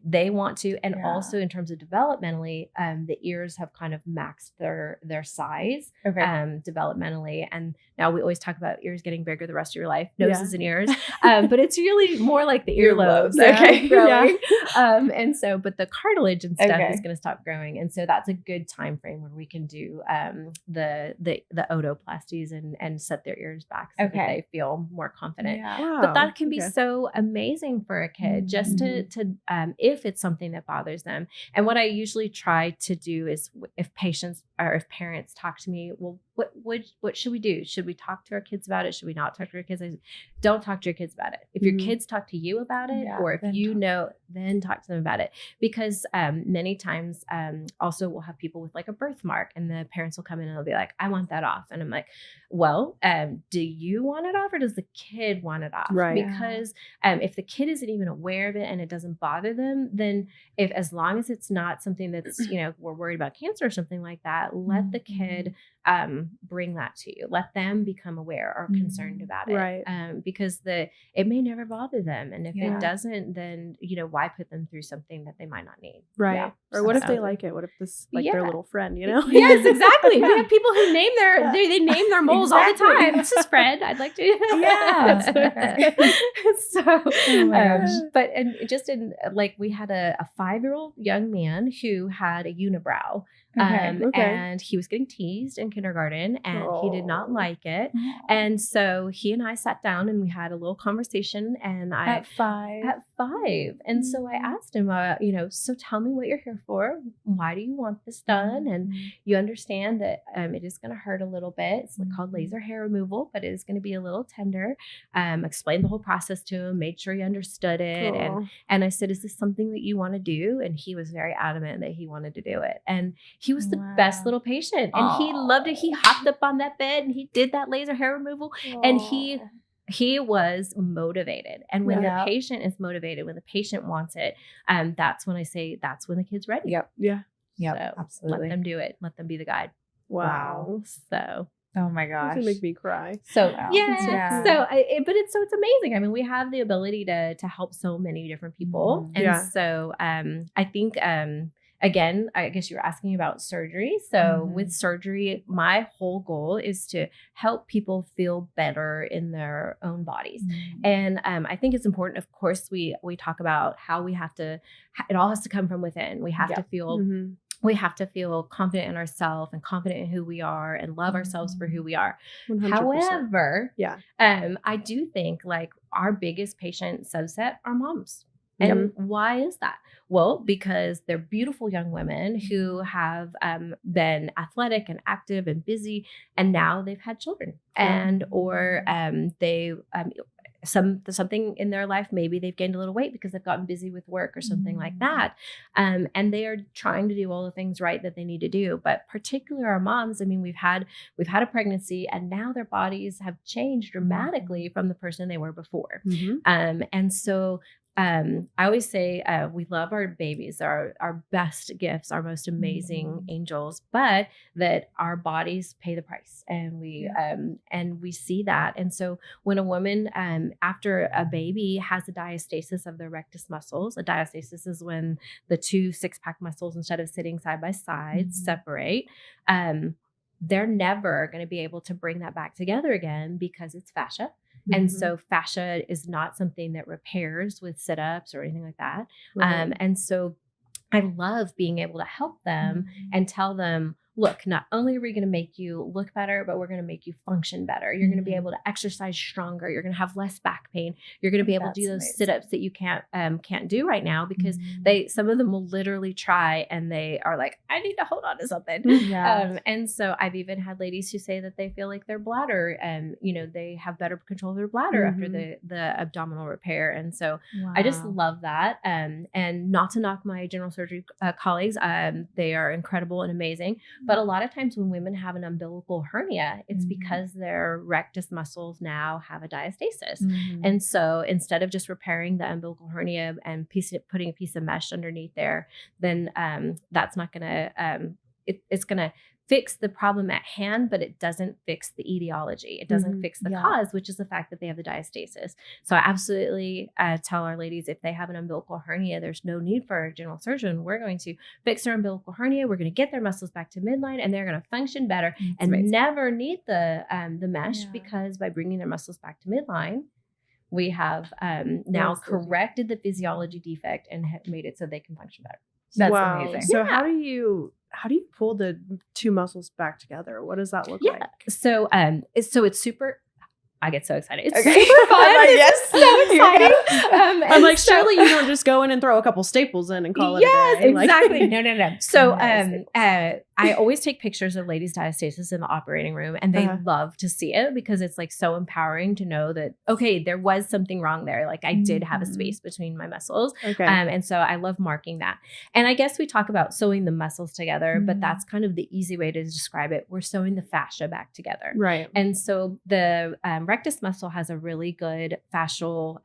S3: they want to, and also in terms of developmentally, the ears have kind of maxed their size developmentally. And now we always talk about ears getting bigger the rest of your life, noses and ears, but it's really more like the earlobes. And so, but the cartilage and stuff is going to stop growing, and so that's a good time frame where we can do the otoplasties and set their ears back so that they feel more confident. But that can be so amazing for a kid just to if it's something that bothers them. And what I usually try to do is if patients or if parents talk to me, well, what should we do? Should we talk to our kids about it? Should we not talk to our kids? Don't talk to your kids about it. If your kids talk to you about it, or if you know, then talk to them about it. Because many times also we'll have people with like a birthmark, and the parents will come in and they'll be like, I want that off. And I'm like, well, do you want it off, or does the kid want it off? Because if the kid isn't even aware of it and it doesn't bother them, then as long as it's not something that's, we're worried about cancer or something like that, let the kid bring that to you. Let them become aware or concerned about it. Because it may never bother them. And if it doesn't, then, why put them through something that they might not need?
S2: Or what if they like it? What if this their little friend,
S3: Yes, exactly. We have people who name they name their moles all the time. This is Fred. I'd like to. But just in like we had a 5-year-old young man who had a unibrow. And he was getting teased in kindergarten and he did not like it. And so he and I sat down and we had a little conversation
S1: At 5.
S3: And so I asked him, so tell me what you're here for. Why do you want this done? And you understand that it is going to hurt a little bit. It's called laser hair removal, but it is going to be a little tender. Explained the whole process to him, made sure he understood it. And I said, is this something that you want to do? And he was very adamant that he wanted to do it. And he was the best little patient and he loved it. He hopped up on that bed and he did that laser hair removal and he was motivated. And when the patient is motivated, when the patient wants it, that's when I say that's when the kid's ready.
S1: Yep.
S3: So
S1: Absolutely.
S3: Let them do it. Let them be the guide.
S2: Wow.
S3: So.
S1: Oh my gosh.
S2: It's gonna make me cry.
S3: So So it's amazing. I mean, we have the ability to help so many different people. And so I think again, I guess you were asking about surgery. So with surgery, my whole goal is to help people feel better in their own bodies. And I think it's important, of course, we talk about how we have to, it all has to come from within. We have to feel we have to feel confident in ourselves and confident in who we are and love ourselves for who we are. 100%. However, I do think like our biggest patient subset are moms. And why is that? Well, because they're beautiful young women who have been athletic and active and busy, and now they've had children, and or they something in their life, maybe they've gained a little weight because they've gotten busy with work or something like that, and they are trying to do all the things right that they need to do. But particularly our moms, I mean, we've had a pregnancy, and now their bodies have changed dramatically from the person they were before, and so. I always say we love our babies, our best gifts, our most amazing angels, but that our bodies pay the price, and we see that. And so when a woman after a baby has a diastasis of their rectus muscles, a diastasis is when the two six-pack muscles, instead of sitting side by side, separate. They're never going to be able to bring that back together again because it's fascia. And so fascia is not something that repairs with sit-ups or anything like that. And so I love being able to help them and tell them, look, not only are we going to make you look better, but we're going to make you function better. You're going to be able to exercise stronger. You're going to have less back pain. You're going to be able to do those sit-ups that you can't do right now because some of them will literally try and they are like, I need to hold on to something. And so I've even had ladies who say that they feel like their bladder, they have better control of their bladder after the abdominal repair. And so I just love that. And not to knock my general surgery colleagues, they are incredible and amazing. But a lot of times when women have an umbilical hernia, it's because their rectus muscles now have a diastasis. And so instead of just repairing the umbilical hernia and putting a piece of mesh underneath there, then that's not going to, it's going to fix the problem at hand, but it doesn't fix the etiology. It doesn't fix the cause, which is the fact that they have the diastasis. So I absolutely tell our ladies, if they have an umbilical hernia, there's no need for a general surgeon. We're going to fix their umbilical hernia. We're going to get their muscles back to midline, and they're going to function better and never need the mesh because by bringing their muscles back to midline, we have now corrected the physiology defect and have made it so they can function better.
S1: That's amazing.
S2: So how do you pull the two muscles back together? What does that look like?
S3: So it's super. I get so excited. It's super fun.
S1: I'm like,
S3: yes, so exciting.
S2: I'm like, surely you don't just go in and throw a couple staples in and call it a day.
S3: Yes, exactly. No. So I always take pictures of ladies' diastasis in the operating room, and they love to see it because it's like so empowering to know that, okay, there was something wrong there. Like I did have a space between my muscles. And so I love marking that. And I guess we talk about sewing the muscles together, but that's kind of the easy way to describe it. We're sewing the fascia back together.
S2: Right.
S3: And so the rectus muscle has a really good fascial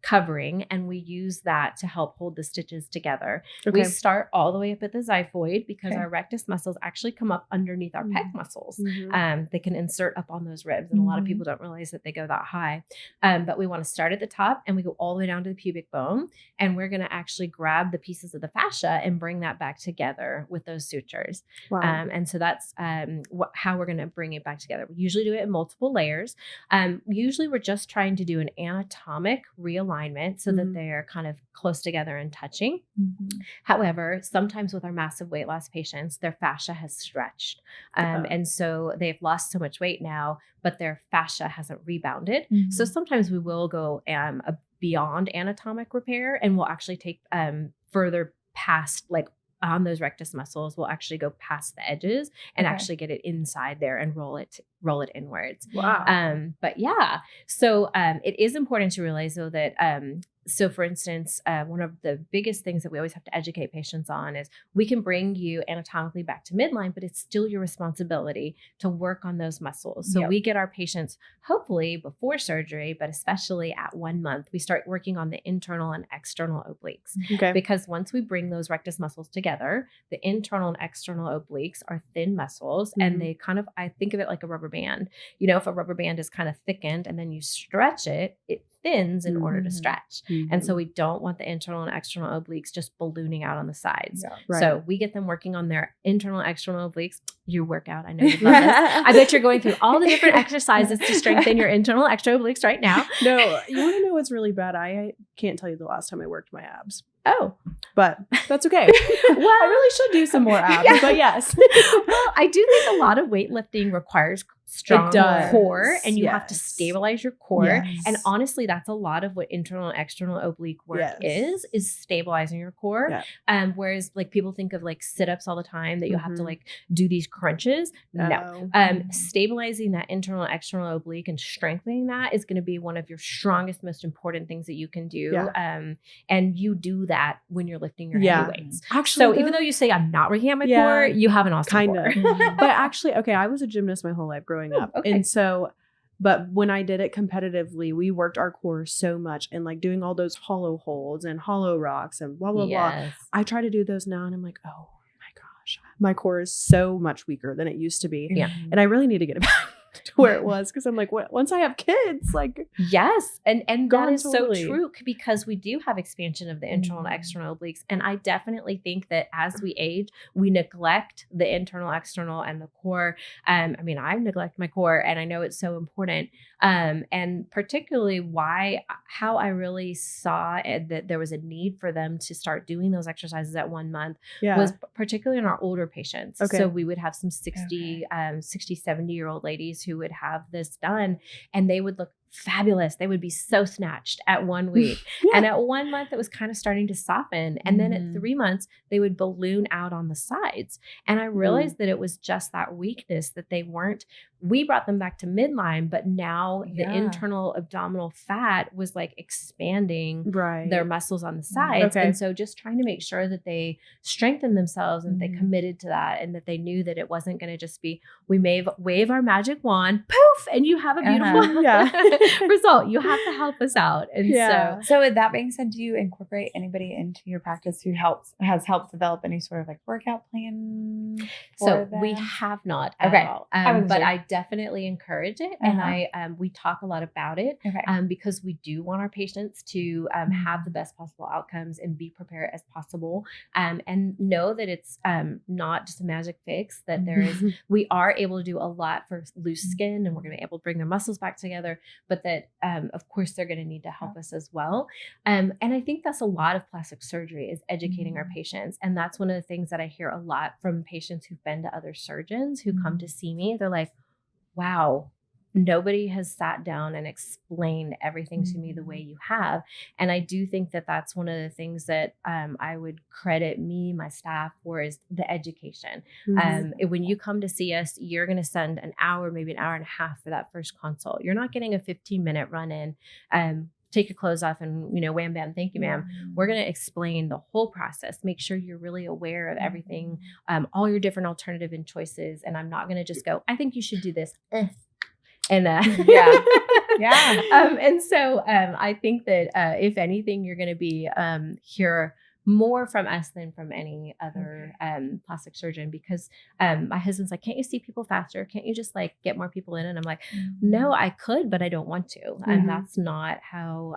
S3: covering, and we use that to help hold the stitches together. We start all the way up at the xiphoid because our rectus muscles actually come up underneath our pec muscles. They can insert up on those ribs, and a lot of people don't realize that they go that high. But we want to start at the top, and we go all the way down to the pubic bone, and we're going to actually grab the pieces of the fascia and bring that back together with those sutures. And so that's how we're going to bring it back together. We usually do it in multiple layers. Usually we're just trying to do an anatomic realignment alignment so that they're kind of close together and touching. However, sometimes with our massive weight loss patients, their fascia has stretched. And so they've lost so much weight now, but their fascia hasn't rebounded. So sometimes we will go beyond anatomic repair, and we'll actually take further past, like on those rectus muscles, we'll actually go past the edges and actually get it inside there and roll it inwards.
S2: Wow.
S3: But yeah, so it is important to realize though that so for instance, one of the biggest things that we always have to educate patients on is we can bring you anatomically back to midline, but it's still your responsibility to work on those muscles. So we get our patients hopefully before surgery, but especially at 1 month, we start working on the internal and external obliques.
S2: Okay.
S3: Because once we bring those rectus muscles together, the internal and external obliques are thin muscles and they kind of, I think of it like a rubber band. You know, if a rubber band is kind of thickened and then you stretch it, it thins in order to stretch. And so we don't want the internal and external obliques just ballooning out on the sides. So we get them working on their internal and external obliques. You work out. I know you love this. I bet you're going through all the different exercises to strengthen your internal and external obliques right now.
S2: No, you want to know what's really bad? I can't tell you the last time I worked my abs.
S3: Oh,
S2: but that's okay. Well, I really should do some more abs, but yes.
S3: Well, I do think a lot of weightlifting requires strong core, and you have to stabilize your core. And honestly, that's a lot of what internal and external oblique work is stabilizing your core. Whereas like people think of like sit-ups all the time that you have to like do these crunches. No. Stabilizing that internal and external oblique and strengthening that is going to be one of your strongest, most important things that you can do. And you do that when you're lifting your heavy weights. Actually, so even though you say I'm not working on my core, you have an awesome core.
S2: But actually, I was a gymnast my whole life growing up. And so, but when I did it competitively, we worked our core so much and like doing all those hollow holds and hollow rocks and blah, blah, blah. I try to do those now and I'm like, oh my gosh, my core is so much weaker than it used to be. And I really need to get it back to where it was, because I'm like, once I have kids, like
S3: and that is so true, because we do have expansion of the internal and external obliques, and I definitely think that as we age, we neglect the internal, external, and the core. I mean, I neglect my core, and I know it's so important. And particularly how I really saw that there was a need for them to start doing those exercises at 1 month was particularly in our older patients. So we would have some 60, 70-year-old ladies who would have this done, and they would look fabulous. They would be so snatched at 1 week. And at 1 month, it was kind of starting to soften. And then at 3 months, they would balloon out on the sides. And I realized that it was just that weakness that we brought them back to midline, but now the internal abdominal fat was like expanding their muscles on the sides. And so just trying to make sure that they strengthened themselves and they committed to that, and that they knew that it wasn't going to just be, we may wave our magic wand, poof, and you have a beautiful result. You have to help us out. And
S1: so with that being said, do you incorporate anybody into your practice who has helped develop any sort of like workout plan?
S3: So we have not at all. But I definitely encourage it. And we talk a lot about it because we do want our patients to have the best possible outcomes and be prepared as possible. And know that it's not just a magic fix, that we are able to do a lot for loose skin, and we're going to be able to bring their muscles back together, but that of course they're going to need to help us as well. And I think that's a lot of plastic surgery, is educating our patients. And that's one of the things that I hear a lot from patients who've been to other surgeons who come to see me. They're like, wow, nobody has sat down and explained everything to me the way you have. And I do think that that's one of the things that I would credit my staff for, is the education. When you come to see us, you're going to spend an hour, maybe an hour and a half for that first consult. You're not getting a 15-minute run in. Take your clothes off and, wham, bam, thank you, ma'am. We're going to explain the whole process, make sure you're really aware of everything, all your different alternative and choices. And I'm not going to just go, I think you should do this. And and so I think that if anything, you're going to be here more from us than from any other plastic surgeon, because my husband's like, can't you see people faster? Can't you just like get more people in? And I'm like, no, I could, but I don't want to. And that's not how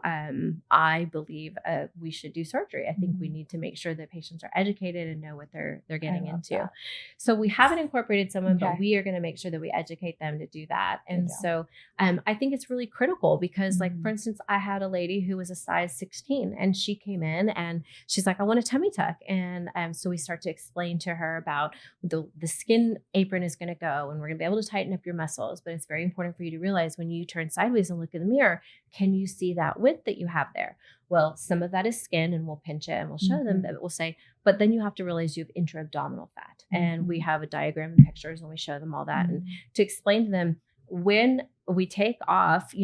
S3: I believe we should do surgery. I think we need to make sure that patients are educated and know what they're getting into. That. So we haven't incorporated someone, but we are going to make sure that we educate them to do that. And so I think it's really critical because like, for instance, I had a lady who was a size 16 and she came in and she's like, I want a tummy tuck. And so we start to explain to her about the skin apron is going to go and we're going to be able to tighten up your muscles. But it's very important for you to realize when you turn sideways and look in the mirror, can you see that width that you have there? Well, some of that is skin and we'll pinch it and we'll show them that we'll say, but then you have to realize you have intra-abdominal fat. And we have a diagram and pictures and we show them all that. And to explain to them, when we take off,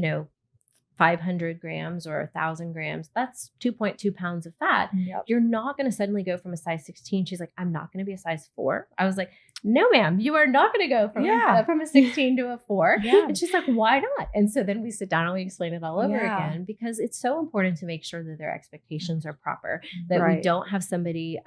S3: 500 grams or 1,000 grams, that's 2.2 pounds of fat. You're not going to suddenly go from a size 16. She's like, I'm not going to be a size 4. I was like, no, ma'am, you are not going to go from a 16 to a 4. And she's like, why not? And so then we sit down and we explain it all over again, because it's so important to make sure that their expectations are proper, that we don't have somebody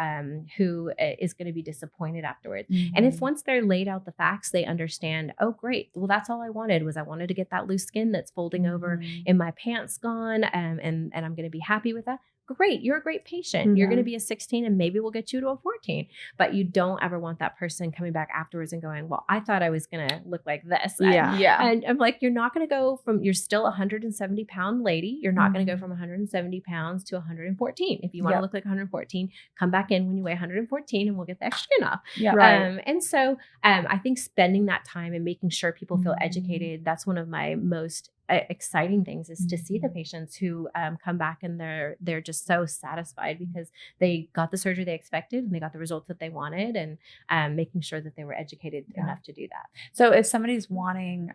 S3: who is going to be disappointed afterwards. And if once they're laid out the facts, they understand, oh, great. Well, that's all I wanted was I wanted to get that loose skin that's folding over in my pants gone. And I'm going to be happy with that. Great. You're a great patient. You're going to be a 16 and maybe we'll get you to a 14, but you don't ever want that person coming back afterwards and going, well, I thought I was going to look like this. And I'm like, you're not going to go from, you're still a 170 pound lady. You're not going to go from 170 pounds to 114. If you want to look like 114, come back in when you weigh 114 and we'll get the extra skin off. And so I think spending that time and making sure people feel educated, that's one of my most exciting things is to see the patients who come back and they're just so satisfied because they got the surgery they expected and they got the results that they wanted, and making sure that they were educated enough to do that.
S1: So if somebody's wanting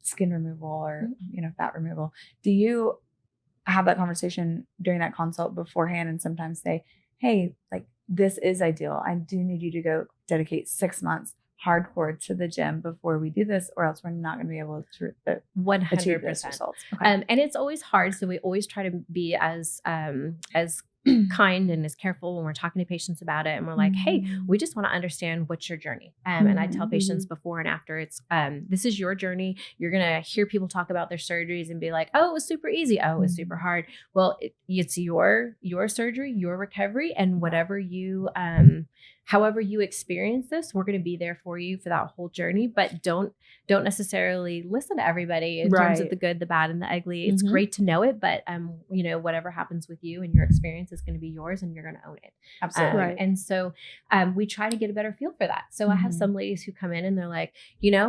S1: skin removal or fat removal, do you have that conversation during that consult beforehand and sometimes say, hey, like this is ideal, I do need you to go dedicate 6 months hardcore to the gym before we do this, or else we're not going to be able to
S3: 100%
S1: achieve those results.
S3: And it's always hard. So we always try to be as kind and as careful when we're talking to patients about it. And we're like, hey, we just want to understand what's your journey. And I tell patients before and after, it's, this is your journey. You're going to hear people talk about their surgeries and be like, oh, it was super easy. Oh, it was super hard. Well, it's your surgery, your recovery, and whatever you, however you experience this, we're going to be there for you for that whole journey, but don't necessarily listen to everybody in terms of the good, the bad, and the ugly. It's great to know it, but whatever happens with you and your experience is going to be yours and you're going to own it.
S1: Absolutely.
S3: And so we try to get a better feel for that. So I have some ladies who come in and they're like,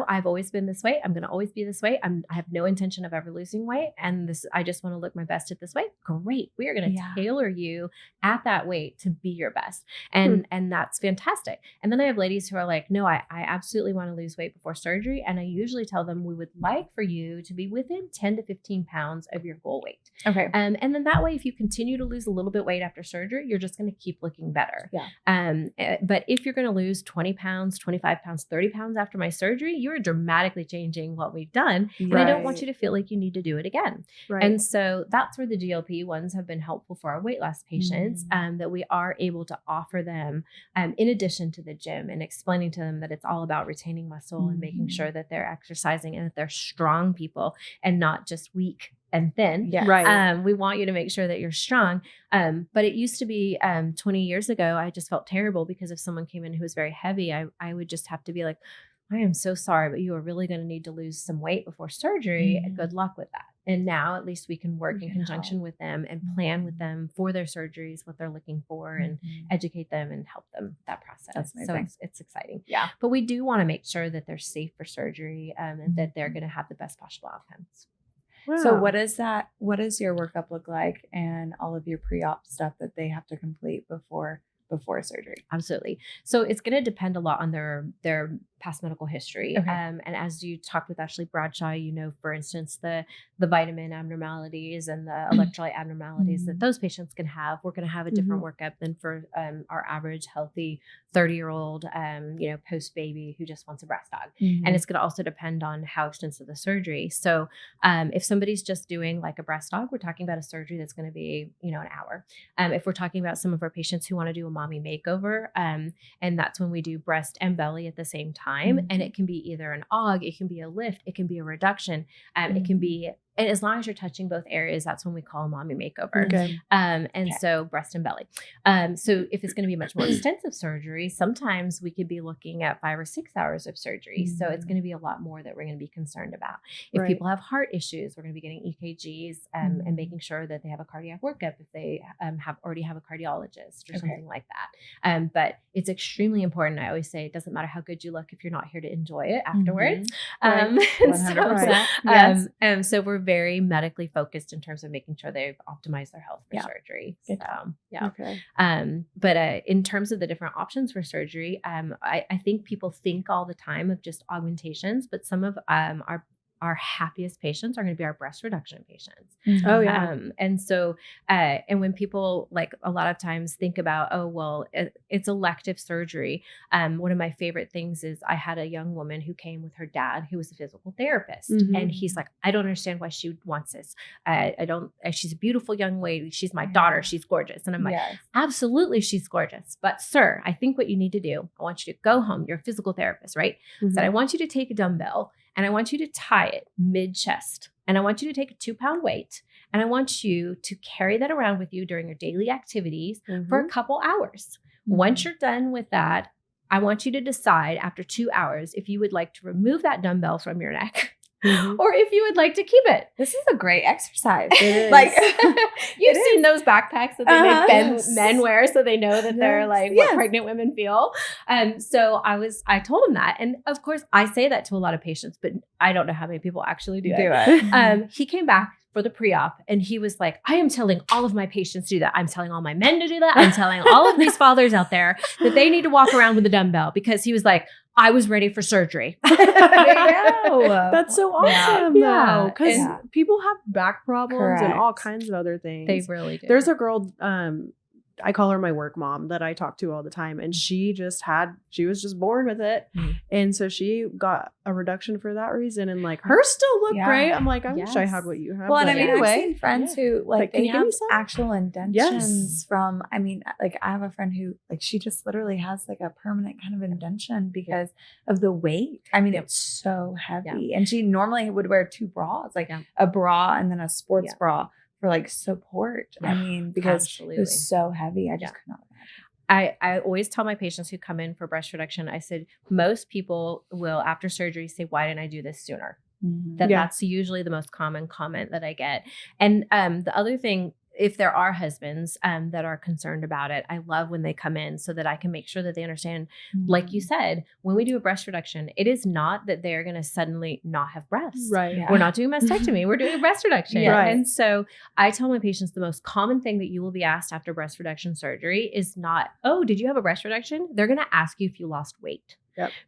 S3: I've always been this way. I'm going to always be this way. I have no intention of ever losing weight. And I just want to look my best at this weight. Great. We are going to tailor you at that weight to be your best. And that's fantastic. And then I have ladies who are like, no, I absolutely want to lose weight before surgery. And I usually tell them we would like for you to be within 10 to 15 pounds of your goal weight.
S1: Okay.
S3: And then that way, if you continue to lose a little bit weight after surgery, you're just going to keep looking better. But if you're going to lose 20 pounds, 25 pounds, 30 pounds after my surgery, you're dramatically changing what we've done. And I don't want you to feel like you need to do it again. And so that's where the GLP-1s have been helpful for our weight loss patients, that we are able to offer them in addition to the gym and explaining to them that it's all about retaining muscle and making sure that they're exercising and that they're strong people and not just weak and thin. We want you to make sure that you're strong. But it used to be 20 years ago, I just felt terrible because if someone came in who was very heavy, I would just have to be like, I am so sorry, but you are really going to need to lose some weight before surgery. And good luck with that. And now at least we can work in conjunction with them and plan with them for their surgeries, what they're looking for, and educate them and help them that process. So it's exciting. But we do want to make sure that they're safe for surgery and that they're going to have the best possible outcomes.
S1: Wow. So what does your workup look like and all of your pre-op stuff that they have to complete before surgery?
S3: Absolutely. So it's going to depend a lot on their past medical history.
S1: Okay.
S3: And as you talked with Ashley Bradshaw, for instance, the vitamin abnormalities and the electrolyte abnormalities that those patients can have. We're going to have a different workup than for our average healthy 30-year-old, post baby who just wants a breast dog. And it's going to also depend on how extensive the surgery. So if somebody's just doing like a breast dog, we're talking about a surgery that's going to be, an hour. If we're talking about some of our patients who want to do a mommy makeover, and that's when we do breast and belly at the same time. And it can be either an AUG, it can be a lift, it can be a reduction, it can be, and as long as you're touching both areas, that's when we call a mommy makeover. Okay. So breast and belly. So if it's going to be much more extensive surgery, sometimes we could be looking at 5 or 6 hours of surgery. So it's going to be a lot more that we're going to be concerned about. If people have heart issues, we're going to be getting EKGs and making sure that they have a cardiac workup if they already have a cardiologist or something like that. But it's extremely important. I always say it doesn't matter how good you look if you're not here to enjoy it afterwards. 100%. So we're very medically focused in terms of making sure they've optimized their health for surgery. So, but in terms of the different options for surgery, I think people think all the time of just augmentations, but some of our happiest patients are going to be our breast reduction patients. And so, and when people like a lot of times think about, it's elective surgery. One of my favorite things is I had a young woman who came with her dad, who was a physical therapist. And he's like, I don't understand why she wants this. She's a beautiful young lady. She's my daughter. She's gorgeous. And I'm like, absolutely. She's gorgeous. But sir, I think what you need to do, I want you to go home. You're a physical therapist, right? So I want you to take a dumbbell and I want you to tie it mid-chest. And I want you to take a 2-pound weight. And I want you to carry that around with you during your daily activities for a couple hours. Once you're done with that, I want you to decide after 2 hours if you would like to remove that dumbbell from your neck. Or if you would like to keep it.
S1: This is a great exercise.
S3: Like you've seen those backpacks that they make men wear so they know that they're like what pregnant women feel. So I told him that. And of course I say that to a lot of patients, but I don't know how many people actually do it. He came back for the pre-op and he was like, I am telling all of my patients to do that. I'm telling all my men to do that. I'm telling all of these fathers out there that they need to walk around with a dumbbell, because he was like, I was ready for surgery.
S2: That's so awesome though. Because people have back problems and all kinds of other things.
S3: They really do.
S2: There's a girl, I call her my work mom, that I talk to all the time. And she was just born with it. And so she got a reduction for that reason. And like hers still look great. I'm like, I wish I had what you have.
S1: Well, and I mean, I've seen friends who they have actual indentions from, like I have a friend who she just literally has like a permanent kind of indention because of the weight. It's so heavy. And she normally would wear 2 bras, like a bra and then a sports bra for like support. Because it was so heavy. I just could not imagine.
S3: I always tell my patients who come in for breast reduction, I said, most people will after surgery say, why didn't I do this sooner? That's usually the most common comment that I get. And the other thing, if there are husbands that are concerned about it, I love when they come in so that I can make sure that they understand, like you said, when we do a breast reduction, it is not that they're going to suddenly not have breasts.
S2: Right. Yeah.
S3: We're not doing mastectomy. We're doing a breast reduction. And so I tell my patients the most common thing that you will be asked after breast reduction surgery is not, oh, did you have a breast reduction? They're going to ask you if you lost weight.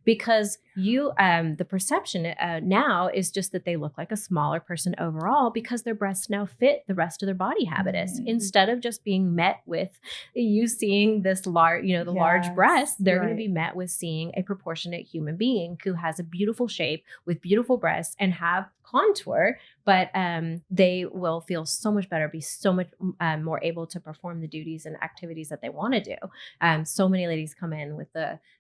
S3: Because the perception now is just that they look like a smaller person overall because their breasts now fit the rest of their body habitus. Instead of just being met with you seeing this large, the large breast, they're going to be met with seeing a proportionate human being who has a beautiful shape with beautiful breasts and have contour, but they will feel so much better, be so much more able to perform the duties and activities that they want to do. So many ladies come in with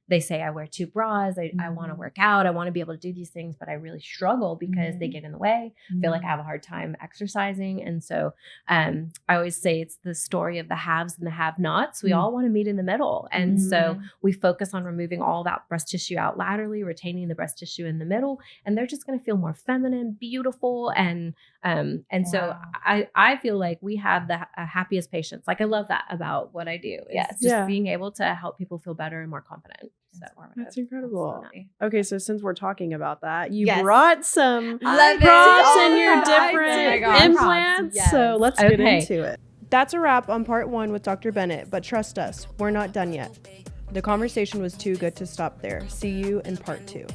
S3: they say, I wear 2 bras. I want to work out. I want to be able to do these things, but I really struggle because they get in the way. I feel like I have a hard time exercising. And so I always say it's the story of the haves and the have-nots. We all want to meet in the middle. And so we focus on removing all that breast tissue out laterally, retaining the breast tissue in the middle, and they're just going to feel more feminine, beautiful. And so I feel like we have the happiest patients. Like I love that about what I do. It's just being able to help people feel better and more confident. So
S2: that's incredible. Absolutely. Okay, so since we're talking about that, you brought some props and your different implants. Yes. So let's get into it. That's a wrap on part 1 with Dr. Bennett, but trust us, we're not done yet. The conversation was too good to stop there. See you in part 2.